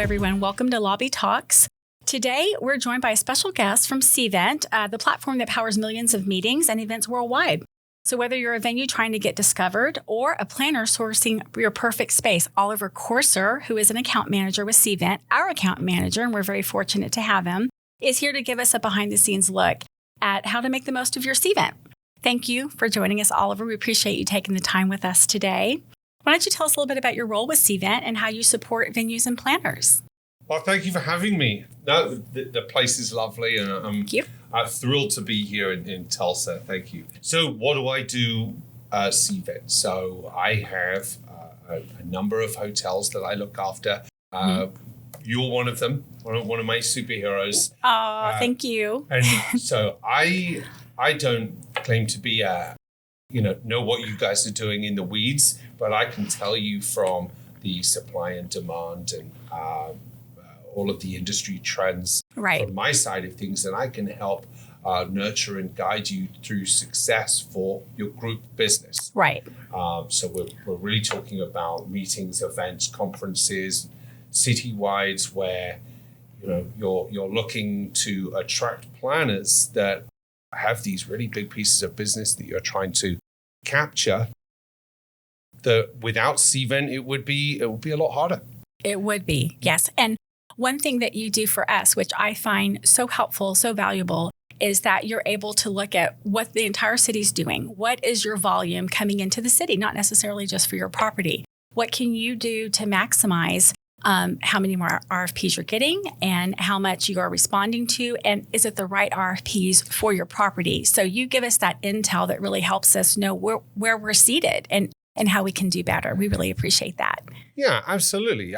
everyone. Welcome to Lobby Talks. Today, we're joined by a special guest from Cvent, the platform that powers millions of meetings and events worldwide. So whether you're a venue trying to get discovered or a planner sourcing your perfect space, Oliver Corser, who is an account manager with Cvent, our account manager, and we're very fortunate to have him, is here to give us a behind-the-scenes look at how to make the most of your Cvent. Thank you for joining us, Oliver. We appreciate you taking the time with us today. Why don't you tell us a little bit about your role with Cvent and how you support venues and planners? Well, thank you for having me. No, the place is lovely, and I'm thrilled to be here in Tulsa. Thank you. So what do I do Cvent? So I have a number of hotels that I look after. You're one of them, one of my superheroes. Oh, thank you. And so I don't claim to be know what you guys are doing in the weeds, but I can tell you from the supply and demand and all of the industry trends from my side of things, and I can help nurture and guide you through success for your group business. Right. So we're really talking about meetings, events, conferences, citywides, where you're looking to attract planners that have these really big pieces of business that you're trying to capture. Without Cvent, it would be a lot harder. It would be, yes. And one thing that you do for us, which I find so helpful, so valuable, is that you're able to look at what the entire city's doing. What is your volume coming into the city, not necessarily just for your property? What can you do to maximize how many more RFPs you're getting and how much you are responding to? And is it the right RFPs for your property? So you give us that intel that really helps us know where we're seated and how we can do better. We really appreciate that. Yeah, absolutely.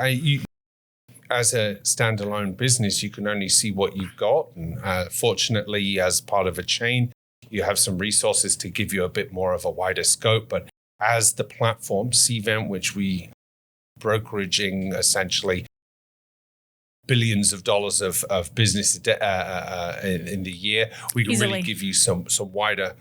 As a standalone business, you can only see what you've got. And fortunately, as part of a chain, you have some resources to give you a bit more of a wider scope. But as the platform, Cvent, which we brokeraging essentially billions of dollars of business in the year, we can really give you some wider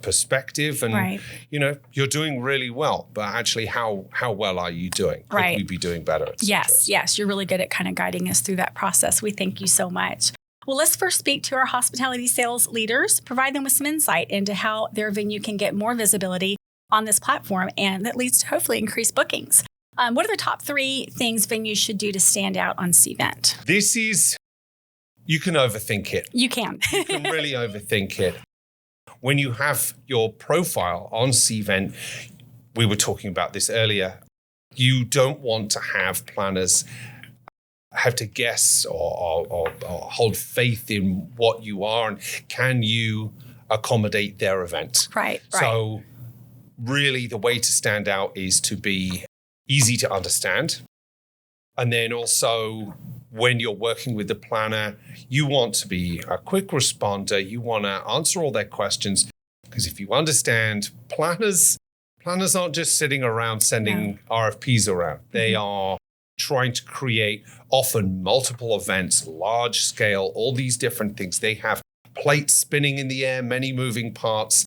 perspective, and you're doing really well, but actually how well are you doing? Could we be doing better? Yes, you're really good at kind of guiding us through that process. We thank you so much. Well, let's first speak to our hospitality sales leaders, provide them with some insight into how their venue can get more visibility on this platform, and that leads to hopefully increased bookings. What are the top 3 things venues should do to stand out on Cvent? You can overthink it. You can. You can really overthink it. When you have your profile on Cvent, we were talking about this earlier, you don't want to have planners have to guess or hold faith in what you are and can you accommodate their event. Right. So really the way to stand out is to be easy to understand. And then also when you're working with the planner, you want to be a quick responder. You want to answer all their questions, because if you understand, planners aren't just sitting around sending RFPs around. They are trying to create often multiple events, large scale, all these different things. They have plates spinning in the air, many moving parts.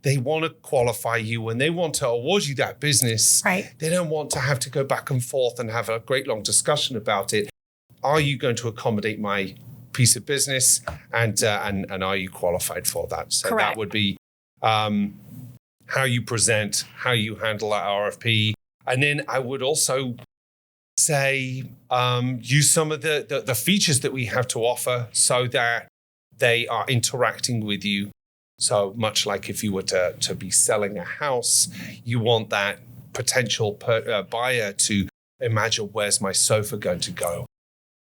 They want to qualify you and they want to award you that business. Right. They don't want to have to go back and forth and have a great long discussion about it. Are you going to accommodate my piece of business, and are you qualified for that? So Correct. That would be how you present, how you handle that RFP. And then I would also say use some of the features that we have to offer so that they are interacting with you. So much like if you were to be selling a house, you want that potential buyer to imagine, where's my sofa going to go?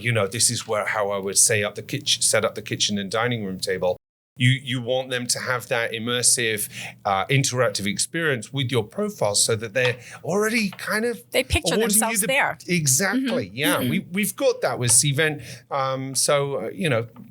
This is how I would set up the kitchen and dining room table. You want them to have that immersive, interactive experience with your profile so that they're already they picture themselves there. Exactly. Mm-hmm. Yeah, mm-hmm. We've got that with Cvent. So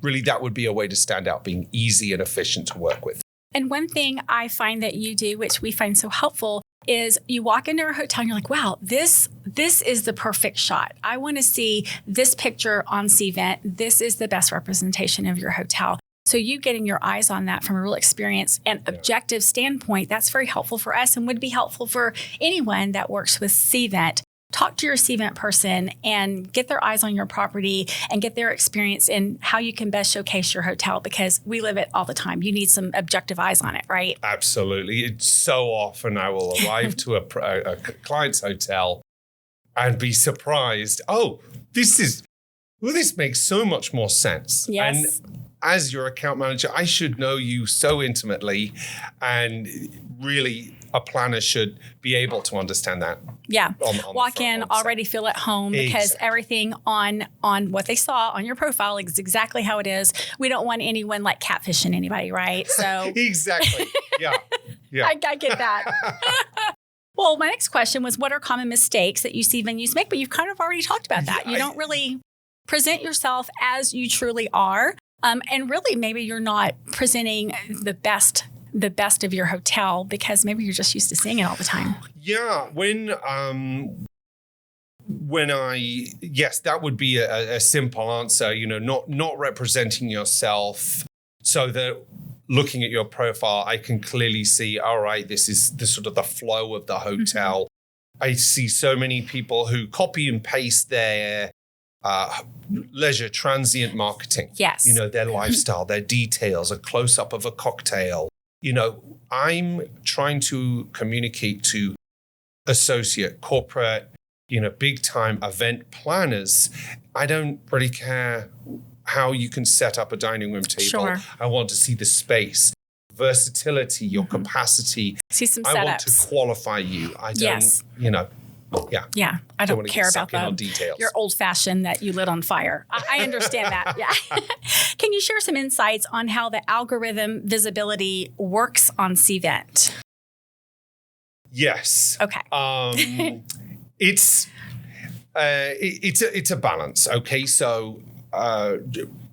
really that would be a way to stand out, being easy and efficient to work with. And one thing I find that you do, which we find so helpful, is you walk into a hotel and you're like, wow, this is the perfect shot. I want to see this picture on Cvent. This is the best representation of your hotel. So you getting your eyes on that from a real experience and objective standpoint, that's very helpful for us and would be helpful for anyone that works with Cvent. talk to your Cvent person and get their eyes on your property and get their experience in how you can best showcase your hotel, because we live it all the time. You need some objective eyes on it, right? Absolutely. It's so often I will arrive to a client's hotel and be surprised. Oh, this makes so much more sense. Yes. And as your account manager, I should know you so intimately, and really a planner should be able to understand that. Yeah. Walk in, already feel at home, because everything on what they saw on your profile is exactly how it is. We don't want anyone like catfishing anybody, right? So exactly. Yeah. I get that. Well, my next question was, what are common mistakes that you see venues make? But you've kind of already talked about that. You don't really present yourself as you truly are. And really, maybe you're not presenting the best of your hotel, because maybe you're just used to seeing it all the time. Yeah. Yes, that would be a simple answer, not representing yourself so that looking at your profile, I can clearly see, all right, this is the sort of the flow of the hotel. Mm-hmm. I see so many people who copy and paste their leisure transient marketing. Yes. Their lifestyle, their details, a close-up of a cocktail. I'm trying to communicate to associate, corporate, big-time event planners. I don't really care how you can set up a dining room table. Sure. I want to see the space, versatility, your capacity. See some setups. I want to qualify you. I don't, Yeah. Yeah. I don't care about the details. Your old fashioned that you lit on fire. I understand that. Yeah. Can you share some insights on how the algorithm visibility works on Cvent? Yes. Okay. It's a balance. Okay. So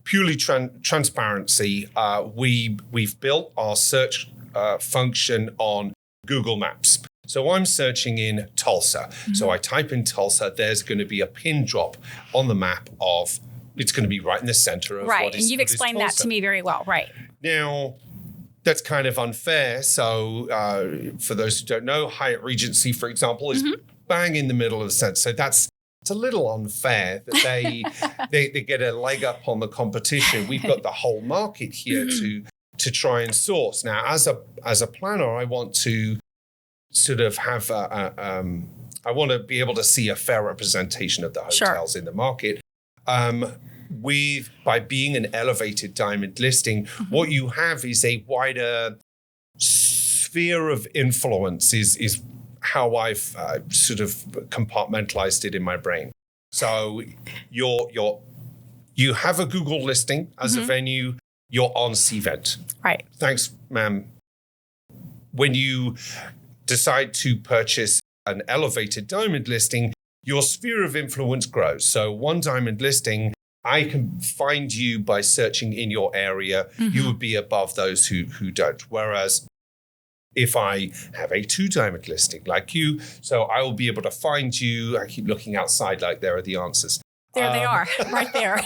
purely transparency. We've built our search function on Google Maps. So I'm searching in Tulsa. Mm-hmm. So I type in Tulsa, there's going to be a pin drop on the map of, it's going to be right in the center of right. And you've explained that to me very well. Right. Now, that's kind of unfair. So for those who don't know, Hyatt Regency, for example, is bang in the middle of the center. So it's a little unfair that they get a leg up on the competition. We've got the whole market here to try and source. Now, as a planner, I want to sort of have I want to be able to see a fair representation of the hotels in the market. By being an elevated diamond listing, what you have is a wider sphere of influence is how I've sort of compartmentalized it in my brain. So you have a Google listing as a venue, you're on Cvent. Right. Thanks, ma'am. When you decide to purchase an elevated diamond listing, your sphere of influence grows. So one diamond listing, I can find you by searching in your area. You would be above those who don't. Whereas if I have a 2 diamond listing like you, so I will be able to find you. I keep looking outside like there are the answers. There they are, right there.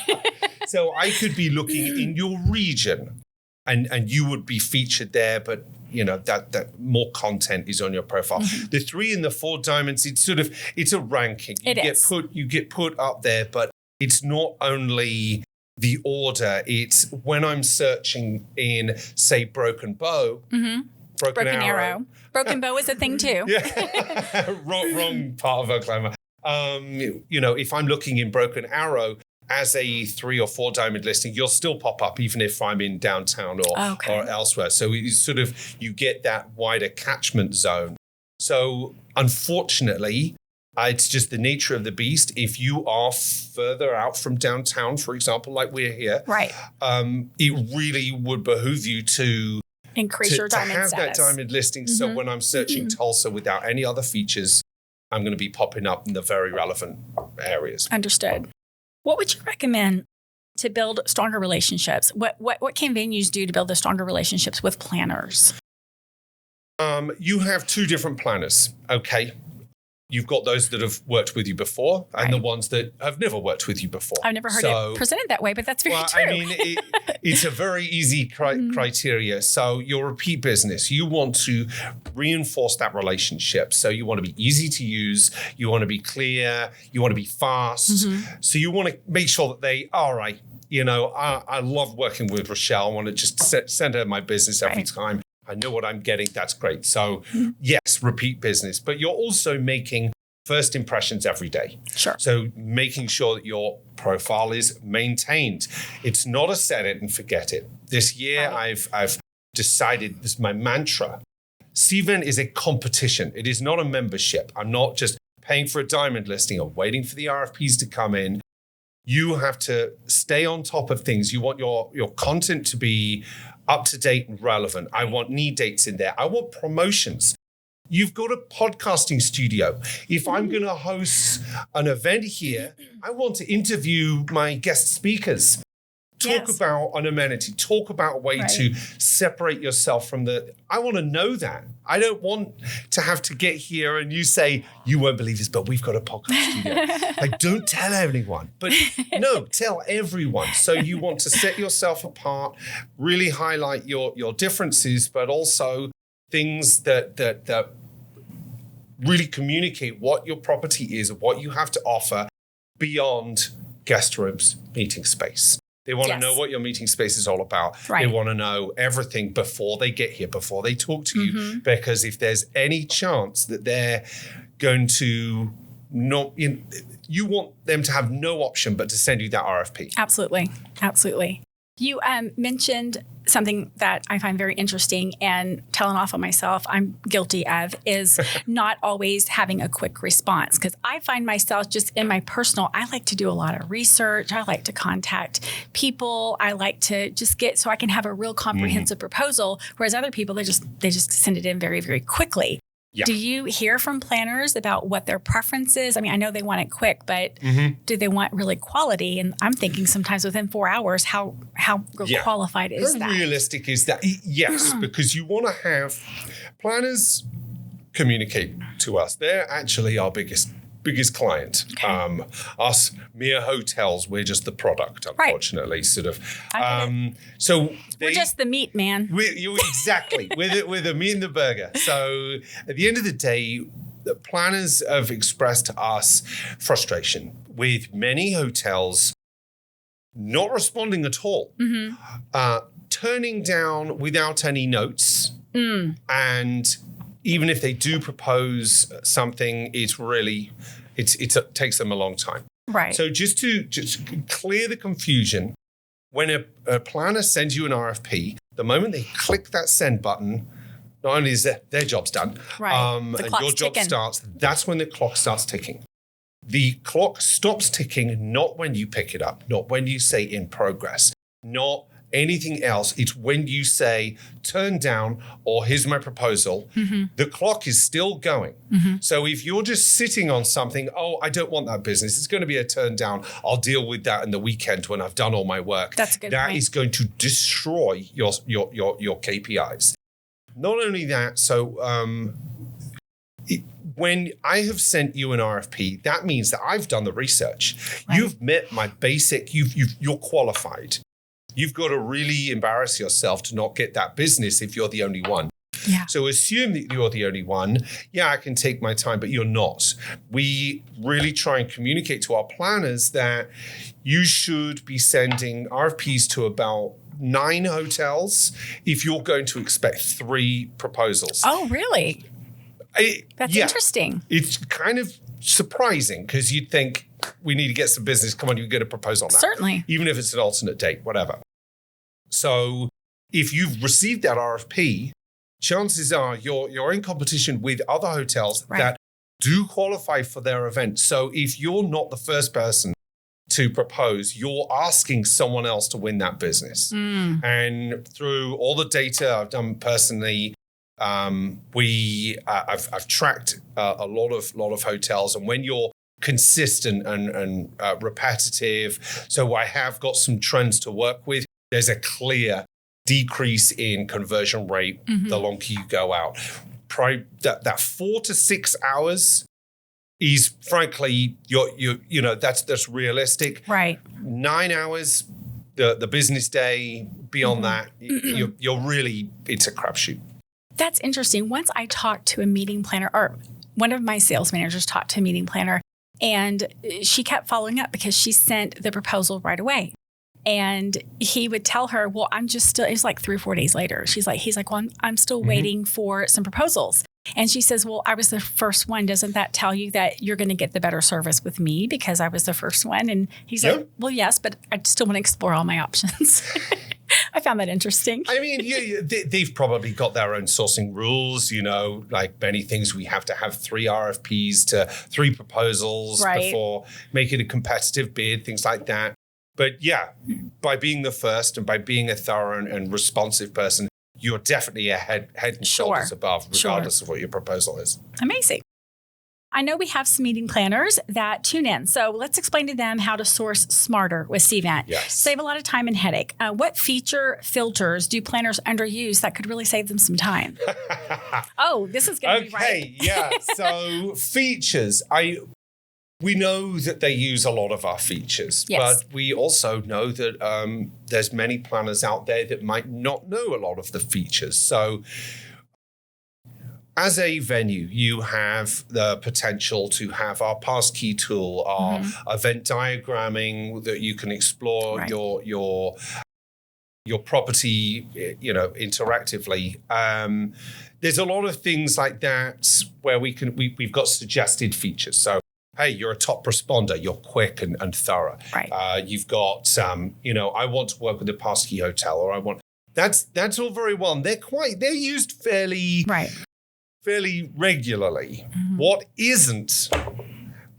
So I could be looking in your region and you would be featured there, but that more content is on your profile. The 3 and the 4 diamonds, it's a ranking. You get put up there, but it's not only the order. It's when I'm searching in, say, Broken Bow, Broken Arrow. Broken Bow is a thing too. Yeah, wrong part of Oklahoma. If I'm looking in Broken Arrow as a 3 or 4 diamond listing, you'll still pop up even if I'm in downtown or elsewhere. So it's you get that wider catchment zone. So unfortunately, it's just the nature of the beast. If you are further out from downtown, for example, like we're here, right, it really would behoove you to increase your diamond have status. that diamond listing. So when I'm searching Tulsa without any other features, I'm going to be popping up in the very relevant areas. Understood. What would you recommend to build stronger relationships? What can venues do to build the stronger relationships with planners? You have 2 different planners, okay? You've got those that have worked with you before and the ones that have never worked with you before. I've never heard it presented that way, but that's very true. I mean, it's a very easy criteria. So your repeat business, you want to reinforce that relationship. So you want to be easy to use. You want to be clear. You want to be fast. So you want to make sure that they, all right, I love working with Rochelle. I want to just send her my business every time. I know what I'm getting. That's great. So yes, repeat business, but you're also making first impressions every day. Sure. So making sure that your profile is maintained. It's not a set it and forget it. This year, I've decided, this is my mantra. Cvent is a competition. It is not a membership. I'm not just paying for a diamond listing or waiting for the RFPs to come in. You have to stay on top of things. You want your content to be up to date and relevant. I want need dates in there. I want promotions. You've got a podcasting studio. If I'm going to host an event here, I want to interview my guest speakers. Talk about an amenity. Talk about a way to separate yourself from I want to know that. I don't want to have to get here and you say, you won't believe this, but we've got a podcast studio. Like, don't tell anyone. But no, tell everyone. So you want to set yourself apart, really highlight your differences, but also things that really communicate what your property is and what you have to offer beyond guest rooms, meeting space. They want to know what your meeting space is all about. Right. They want to know everything before they get here, before they talk to you. Because if there's any chance that they're going to not, you want them to have no option but to send you that RFP. Absolutely. Absolutely. You mentioned something that I find very interesting and telling off on myself, I'm guilty of, is not always having a quick response. Because I find myself just in my personal, I like to do a lot of research. I like to contact people. I like to just get so I can have a real comprehensive proposal. Whereas other people, they just send it in very, very quickly. Yeah. Do you hear from planners about what their preference is? I mean, I know they want it quick, but do they want really quality? And I'm thinking sometimes within 4 hours, how qualified is that? How realistic is that? Yes, because you want to have planners communicate to us. They're actually our biggest client. Okay. Us mere hotels, we're just the product, unfortunately. Sort of. So we're just the meat, man. Exactly. we're the meat and the burger. So at the end of the day, the planners have expressed to us frustration with many hotels not responding at all, turning down without any notes, and even if they do propose something, it takes them a long time. Right. So just clear the confusion, when a planner sends you an RFP, the moment they click that send button, not only is their job's done, and your job starts, that's when the clock starts ticking. The clock stops ticking not when you pick it up, not when you say in progress, not anything else. It's when you say turn down or here's my proposal, the clock is still going. So if you're just sitting on something, I don't want that business, it's going to be a turn down. I'll deal with that in the weekend when I've done all my work. That's a good That point. is going to destroy your KPIs. Not only that, so when I have sent you an RFP, that means that I've done the research. Right. You've met my basic, you're qualified. You've got to really embarrass yourself to not get that business if you're the only one. Yeah. So assume that you're the only one. Yeah, I can take my time, but you're not. We really try and communicate to our planners that you should be sending RFPs to about 9 hotels if you're going to expect 3 proposals. Oh, really? That's interesting. It's kind of surprising because you'd think we need to get some business. Come on, you get a proposal on that. Certainly. Even if it's an alternate date, whatever. So if you've received that RFP, chances are you're in competition with other hotels that do qualify for their event. So if you're not the first person to propose, you're asking someone else to win that business. And through all the data I've done personally, I've tracked a lot of hotels, and when you're consistent and repetitive, so I have got some trends to work with. There's a clear decrease in conversion rate the longer you go out. That 4 to 6 hours is frankly, that's realistic. Right. 9 hours, the business day. Beyond that, you're really, it's a crapshoot. That's interesting. Once I talked to a meeting planner, or one of my sales managers talked to a meeting planner, and she kept following up because she sent the proposal right away. And he would tell her, well, I'm just still, it was like 3 or 4 days later. He's like, well, I'm still waiting for some proposals. And she says, well, I was the first one. Doesn't that tell you that you're going to get the better service with me because I was the first one? And he's like, well, yes, but I still want to explore all my options. I found that interesting. I mean, they've probably got their own sourcing rules, like many things. We have to have 3 RFPs to 3 proposals before making a competitive bid, things like that. But yeah, by being the first and by being a thorough and responsive person, you're definitely a head and shoulders above, regardless of what your proposal is. Amazing. I know we have some meeting planners that tune in. So let's explain to them how to source smarter with Cvent. Yes. Save a lot of time and headache. What feature filters do planners underuse that could really save them some time? Oh, this is going to be right. Okay, yeah. So features. We know that they use a lot of our features, but we also know that there's many planners out there that might not know a lot of the features. So as a venue, you have the potential to have our passkey tool, our event diagramming that you can explore your property, interactively. There's a lot of things like that where we've got suggested features. So, hey, you're a top responder. You're quick and thorough. Right. You've got, I want to work with a passkey hotel, or that's all very well. And they're used fairly regularly. What isn't,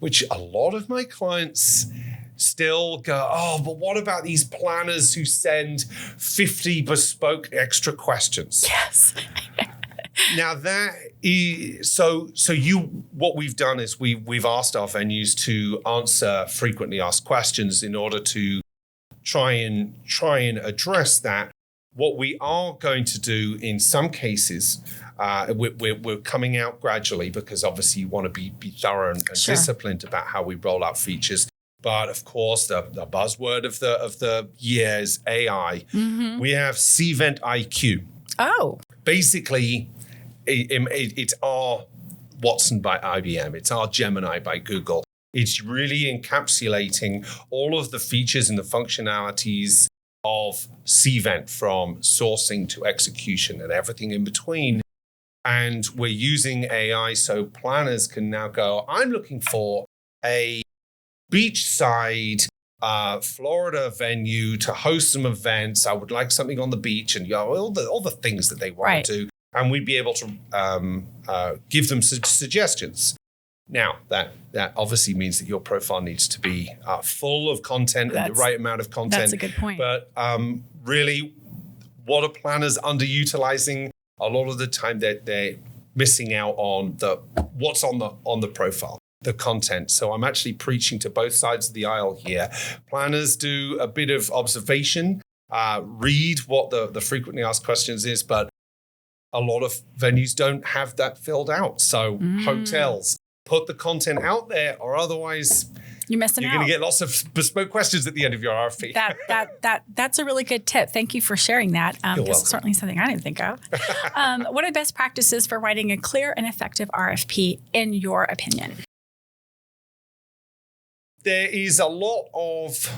which a lot of my clients still go, oh, but what about these planners who send 50 bespoke extra questions? Yes. Now that is what we've done is we've asked our venues to answer frequently asked questions in order to try and address that. What we are going to do in some cases, we're coming out gradually because obviously you want to be thorough and disciplined about how we roll out features. But of course, the buzzword of the year is AI. We have Cvent IQ. Oh, basically, it's our Watson by IBM. It's our Gemini by Google. It's really encapsulating all of the features and the functionalities of Cvent, from sourcing to execution and everything in between. And we're using AI so planners can now go, I'm looking for a beachside Florida venue to host some events. I would like something on the beach, and all the things that they want to do. And we'd be able to give them suggestions. Now, that obviously means that your profile needs to be full of content and the right amount of content. That's a good point. But really, what are planners underutilizing? A lot of the time, they're missing out on what's on the profile, the content. So I'm actually preaching to both sides of the aisle here. Planners do a bit of observation, read what the frequently asked questions is, but a lot of venues don't have that filled out. So hotels, put the content out there, or otherwise you're going to get lots of bespoke questions at the end of your RFP. That's a really good tip. Thank you for sharing that. It's certainly something I didn't think of. What are best practices for writing a clear and effective RFP, in your opinion? There is a lot of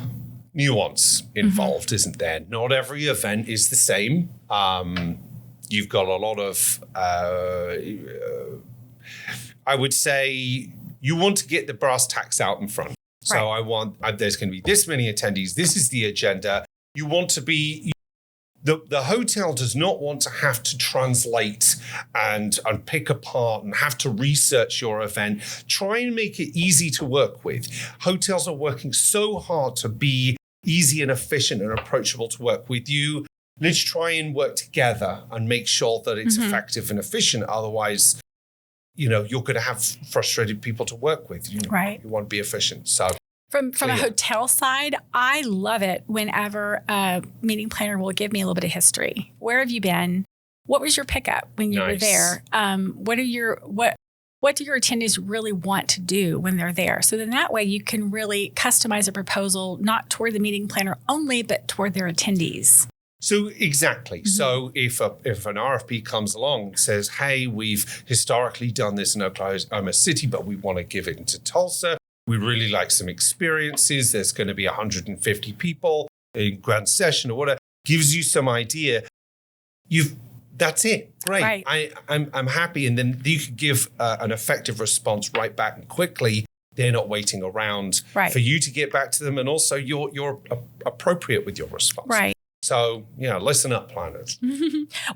nuance involved, isn't there? Not every event is the same. You've got a lot of, I would say, you want to get the brass tacks out in front. So there's going to be this many attendees. This is the agenda. You want to be, the hotel does not want to have to translate and pick apart and have to research your event. Try and make it easy to work with. Hotels are working so hard to be easy and efficient and approachable to work with you. Let's try and work together and make sure that it's effective and efficient. Otherwise, you're going to have frustrated people to work with. You want to be efficient. So from a hotel side, I love it whenever a meeting planner will give me a little bit of history. Where have you been? What was your pickup when you were there? what do your attendees really want to do when they're there? So then that way you can really customize a proposal, not toward the meeting planner only, but toward their attendees. So exactly. So if an RFP comes along and says, hey, we've historically done this in Oklahoma City, but we want to give it into Tulsa. We really like some experiences. There's going to be 150 people in Grand Session or whatever. Gives you some idea. That's it. Great. Right. I'm happy. And then you could give an effective response right back and quickly. They're not waiting around for you to get back to them. And also you're appropriate with your response. Right. So, listen up, planners.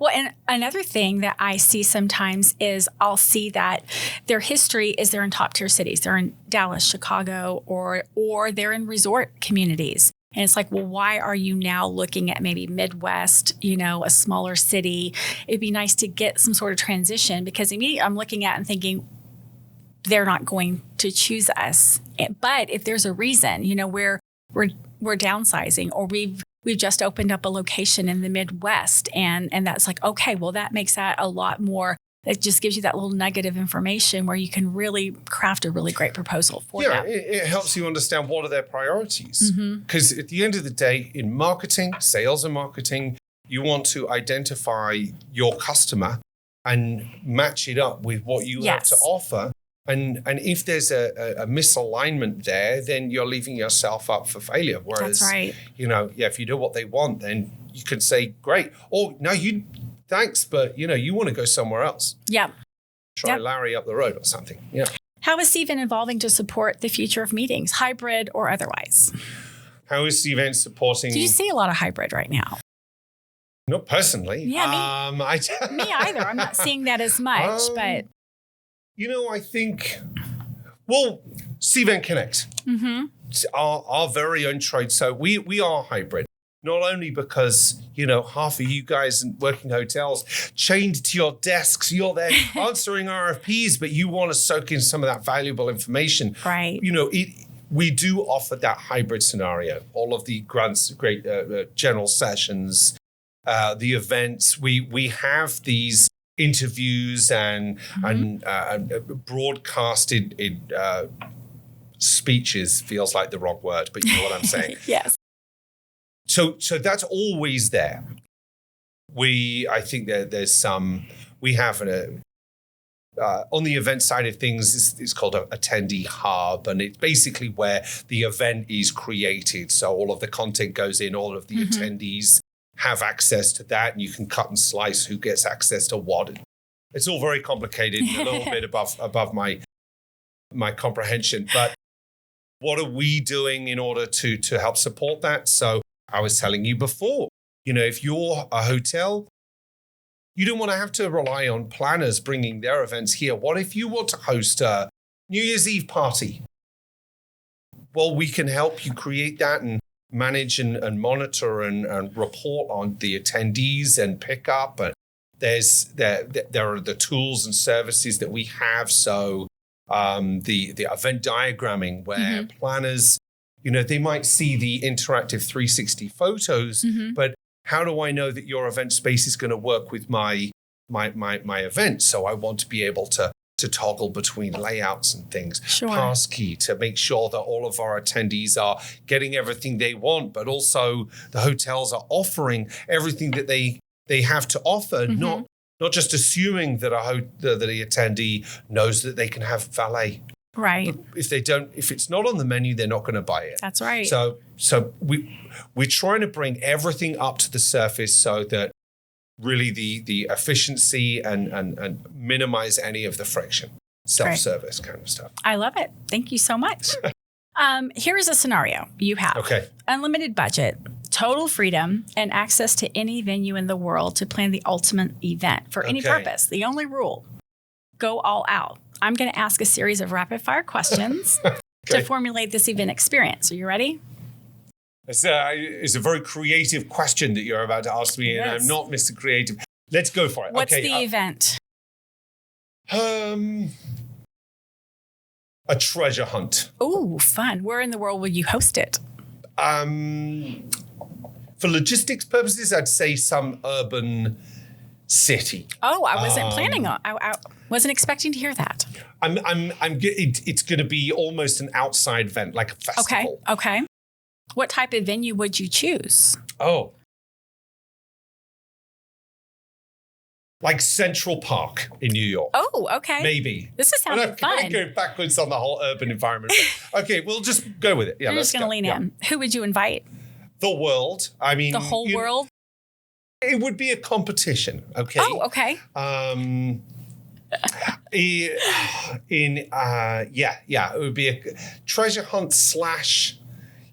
Well, and another thing that I see sometimes is I'll see that their history is they're in top tier cities. They're in Dallas, Chicago, or they're in resort communities. And it's like, well, why are you now looking at maybe Midwest, a smaller city? It'd be nice to get some sort of transition, because immediately I'm looking at and thinking they're not going to choose us. But if there's a reason, we're downsizing, or we've just opened up a location in the Midwest, and that's like, okay, well, that makes that a lot more. It just gives you that little nugget of information where you can really craft a really great proposal for them. Yeah, it helps you understand what are their priorities. Because at the end of the day, in marketing, sales and marketing, you want to identify your customer and match it up with what you have to offer. And if there's a misalignment there, then you're leaving yourself up for failure. Whereas, that's right. If you know what they want, then you can say, great. Or no, thanks, but you want to go somewhere else. Yeah. Try Larry up the road or something. Yeah. How is Cvent evolving to support the future of meetings, hybrid or otherwise? How is Cvent supporting? Do you see a lot of hybrid right now? Not personally. Yeah, me either. I'm not seeing that as much, but. I think, Cvent Connect, our very own trade. So we are hybrid, not only because, half of you guys working hotels chained to your desks, you're there answering RFPs, but you want to soak in some of that valuable information. Right. We do offer that hybrid scenario. All of the great general sessions, the events, we have these interviews and broadcasted speeches feels like the wrong word, but you know what I'm saying. Yes. So that's always there. I think that there's we have on the event side of things, it's called an attendee hub, and it's basically where the event is created. So all of the content goes in, all of the attendees have access to that, and you can cut and slice who gets access to what. It's all very complicated, a little bit above my comprehension. But what are we doing in order to help support that? So I was telling you before, if you're a hotel, you don't want to have to rely on planners bringing their events here. What if you want to host a New Year's Eve party? Well, we can help you create that and manage and monitor and report on the attendees and pick up. And there are the tools and services that we have. So the event diagramming where planners, they might see the interactive 360 photos, but how do I know that your event space is going to work with my event? So I want to be able to toggle between layouts and things. Sure. Passkey to make sure that all of our attendees are getting everything they want, but also the hotels are offering everything that they have to offer, not just assuming that the attendee knows that they can have valet. Right. If it's not on the menu, they're not going to buy it. That's right. So we're trying to bring everything up to the surface so that really the efficiency and minimize any of the friction, self-service kind of stuff. I love it. Thank you so much. Here is a scenario you have. Unlimited budget, total freedom, and access to any venue in the world to plan the ultimate event for any purpose. The only rule, go all out. I'm going to ask a series of rapid fire questions to formulate this event experience. Are you ready? It's a very creative question that you're about to ask me, and I'm not Mr. Creative. Let's go for it. What's the event? A treasure hunt. Ooh, fun. Where in the world will you host it? For logistics purposes, I'd say some urban city. Oh, I wasn't planning on. Wasn't expecting to hear that. It's going to be almost an outside event, like a festival. Okay. What type of venue would you choose? Oh. Like Central Park in New York. Oh, okay. Maybe. This is sounding fun. I'm going backwards on the whole urban environment. Okay, we'll just go with it. Yeah, You're just going to lean in. Who would you invite? The world. I mean, the whole world? It would be a competition, okay? Oh, okay. It would be a treasure hunt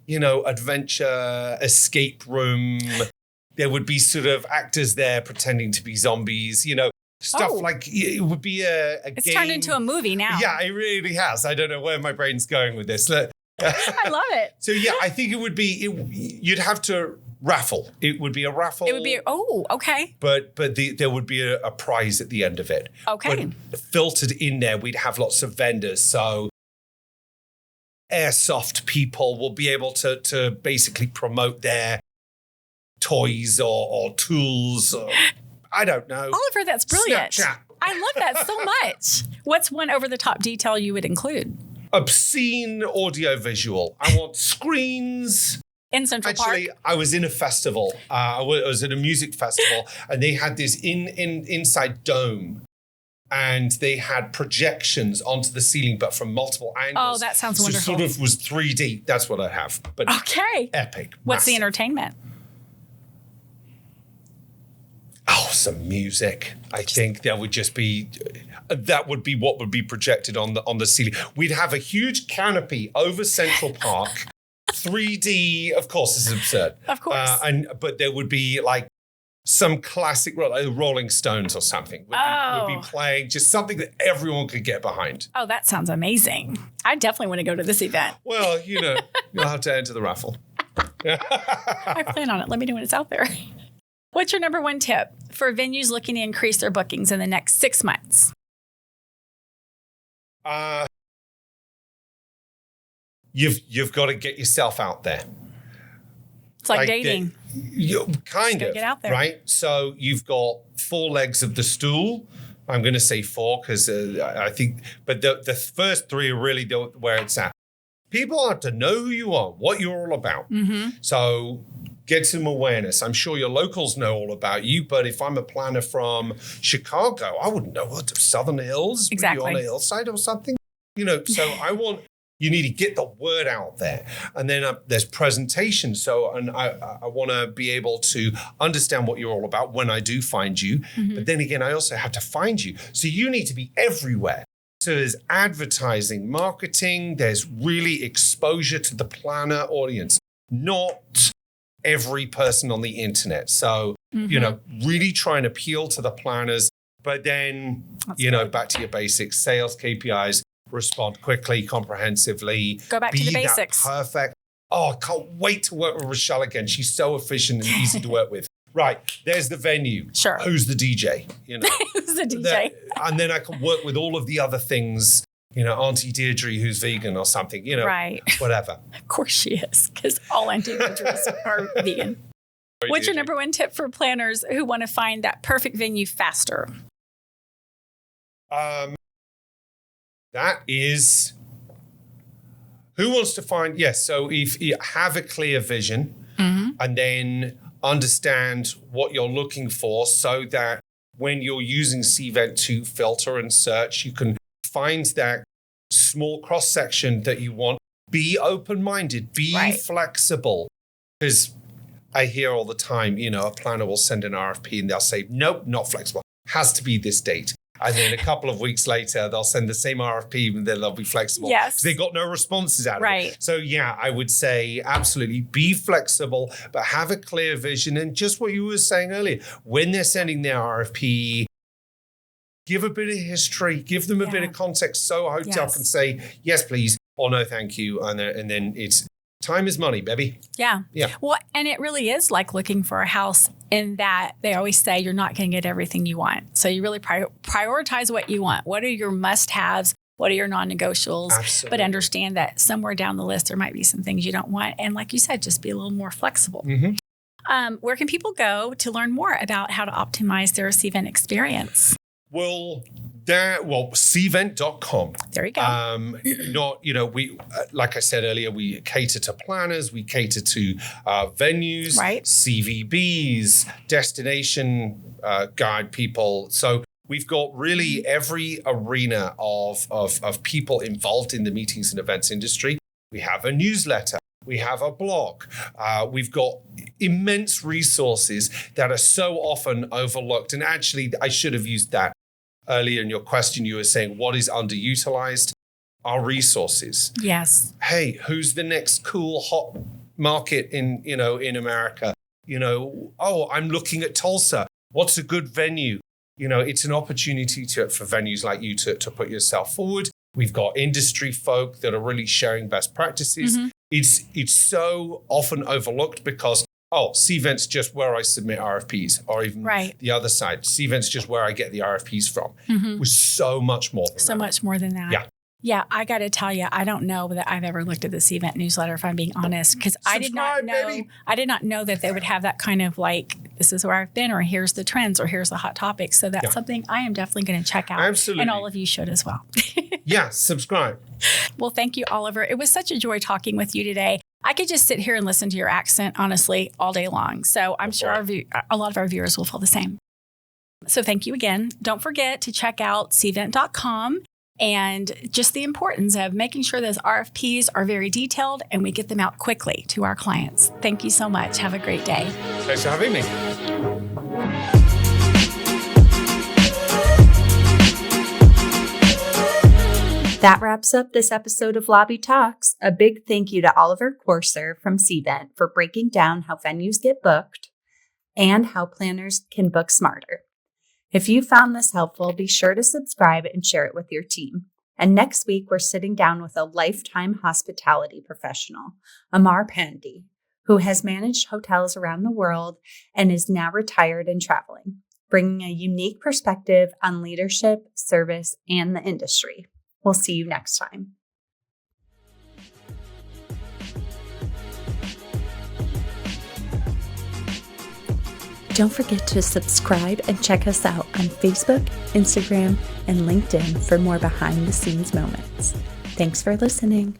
/ adventure escape room. There would be sort of actors there pretending to be zombies, stuff like it would be a it's game. Turned into a movie now. Yeah, it really has. I don't know where my brain's going with this. I love it. So, I think it would be, you'd have to raffle. It would be a raffle. It would be, okay. But there would be a prize at the end of it. Okay. But filtered in there, we'd have lots of vendors. So airsoft people will be able to basically promote their toys or tools. Or, I don't know. Oliver, that's brilliant. Snapchat. I love that so much. What's one over-the-top detail you would include? Obscene audio-visual. I want screens. In Central Park? Actually, I was in a festival. I was at a music festival, and they had this inside dome, and they had projections onto the ceiling, but from multiple angles. Oh, that sounds so wonderful. It sort of was 3D. That's what I have. But okay. Epic. What's the massive. entertainment? Oh, some music. I think that would just be what would be projected on the ceiling. We'd have a huge canopy over Central Park. 3D, of course, this is absurd. Of course. But there would be like some classic, like Rolling Stones or something. Would be playing just something that everyone could get behind. Oh, that sounds amazing. I definitely want to go to this event. Well, you'll have to enter the raffle. I plan on it. Let me know when it's out there. What's your number one tip for venues looking to increase their bookings in the next 6 months? You've got to get yourself out there. It's like dating. You kind of get out there, right? So you've got 4 legs of the stool. I'm going to say 4 because I think, but the first 3 are really where it's at. People have to know who you are, what you're all about. Mm-hmm. So get some awareness. I'm sure your locals know all about you, but if I'm a planner from Chicago, I wouldn't know what Southern Hills. Exactly. Were you on a hillside or something? So you need to get the word out there. And then there's presentation. And I want to be able to understand what you're all about when I do find you. Mm-hmm. But then again, I also have to find you. So you need to be everywhere. So there's advertising, marketing, there's really exposure to the planner audience, not every person on the internet. So, really try and appeal to the planners, but then, back to your basics, sales KPIs, respond quickly, comprehensively. Go back to the basics. Perfect. Oh, I can't wait to work with Rochelle again. She's so efficient and easy to work with. Right, there's the venue. Sure. Who's the DJ? Who's the DJ? And then I can work with all of the other things. Auntie Deirdre who's vegan or something. Right. Whatever. Of course she is, because all Auntie Deirdres are vegan. What's your number one tip for planners who want to find that perfect venue faster? That is, who wants to find? Yes. So if you have a clear vision and then understand what you're looking for, so that when you're using Cvent to filter and search, you can find that small cross section that you want. Be open-minded. Be flexible. Because I hear all the time, a planner will send an RFP and they'll say, nope, not flexible. Has to be this date. And then a couple of weeks later, they'll send the same RFP and then they'll be flexible. Yes. They got no responses out of it. So I would say absolutely be flexible, but have a clear vision. And just what you were saying earlier, when they're sending their RFP, give a bit of history, give them a bit of context so a hotel can say, yes, please, or no, thank you. And then it's time is money, baby. Yeah. Well, and it really is like looking for a house in that they always say you're not going to get everything you want. So you really prioritize what you want. What are your must-haves? What are your non-negotiables? Absolutely. But understand that somewhere down the list, there might be some things you don't want. And like you said, just be a little more flexible. Mm-hmm. Where can people go to learn more about how to optimize their Cvent experience? Well, Cvent.com. There you go. We like I said earlier, we cater to planners, we cater to venues, right. CVBs, destination guide people. So we've got really every arena of people involved in the meetings and events industry. We have a newsletter. We have a blog. We've got immense resources that are so often overlooked. And actually, I should have used that earlier in your question. You were saying, what is underutilized? Our resources. Yes. Hey, who's the next cool hot market in America? I'm looking at Tulsa. What's a good venue? It's an opportunity for venues like you to put yourself forward. We've got industry folk that are really sharing best practices. Mm-hmm. It's so often overlooked because, Cvent's just where I submit RFPs, or even the other side. Cvent's just where I get the RFPs from. Mm-hmm. With so much more than that. So much more than that. Yeah. Yeah, I got to tell you, I don't know that I've ever looked at the Cvent newsletter, if I'm being honest, because I did not know that they would have that kind of this is where I've been, or here's the trends, or here's the hot topics. So that's something I am definitely going to check out. Absolutely. And all of you should as well. Yeah, subscribe. Well, thank you, Oliver. It was such a joy talking with you today. I could just sit here and listen to your accent, honestly, all day long. So I'm sure a lot of our viewers will feel the same. So thank you again. Don't forget to check out cvent.com. And just the importance of making sure those RFPs are very detailed and we get them out quickly to our clients. Thank you so much. Have a great day. Thanks for having me. That wraps up this episode of Lobby Talks. A big thank you to Oliver Corser from Cvent for breaking down how venues get booked and how planners can book smarter. If you found this helpful, be sure to subscribe and share it with your team. And next week, we're sitting down with a lifetime hospitality professional, Amar Pandey, who has managed hotels around the world and is now retired and traveling, bringing a unique perspective on leadership, service, and the industry. We'll see you next time. Don't forget to subscribe and check us out on Facebook, Instagram, and LinkedIn for more behind-the-scenes moments. Thanks for listening.